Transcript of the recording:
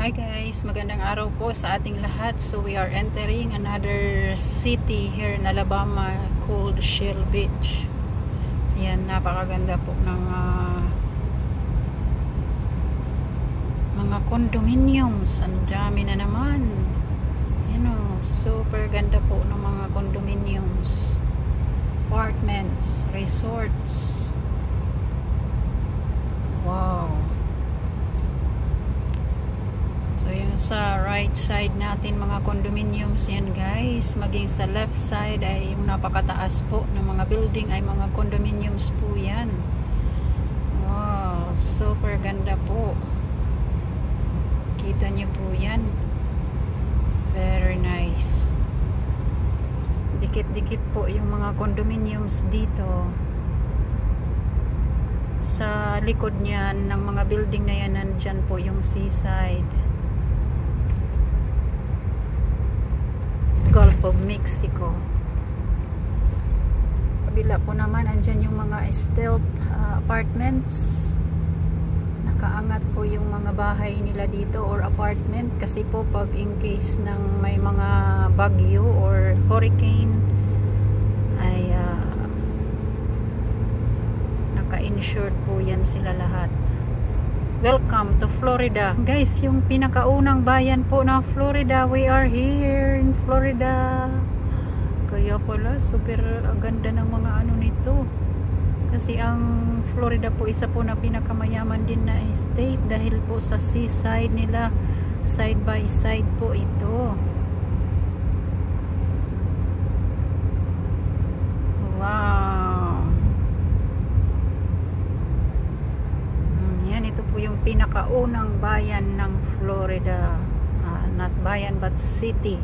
Hi guys, magandang araw po sa ating lahat. So we are entering another city here in Alabama called Shell Beach. So yan, napakaganda po ng mga condominiums. Ang dami na naman. Super ganda po ng mga condominiums, apartments, resorts. Wow. So yung sa right side natin mga condominiums yan guys, maging sa left side ay yung napakataas po ng mga building ay mga condominiums po yan. Wow, super ganda po. Kita niyo po yan. Very nice. Dikit-dikit po yung mga condominiums dito. Sa likod niyan ng mga building na yan, nandyan po yung seaside. Gulf of Mexico. Kabila po naman andyan yung mga stealth apartments. Nakaangat po yung mga bahay nila dito or apartment kasi po pag in case ng may mga bagyo or hurricane ay naka-insured po yan sila lahat. Welcome to Florida. Guys, yung pinakaunang bayan po ng Florida. We are here in Florida. Kaya pala, super ganda ng mga ano nito. Kasi ang Florida po, isa po na pinakamayaman din na state dahil po sa seaside nila. Side by side po ito. Wow. Ito po yung pinakaunang bayan ng Florida, not bayan but city.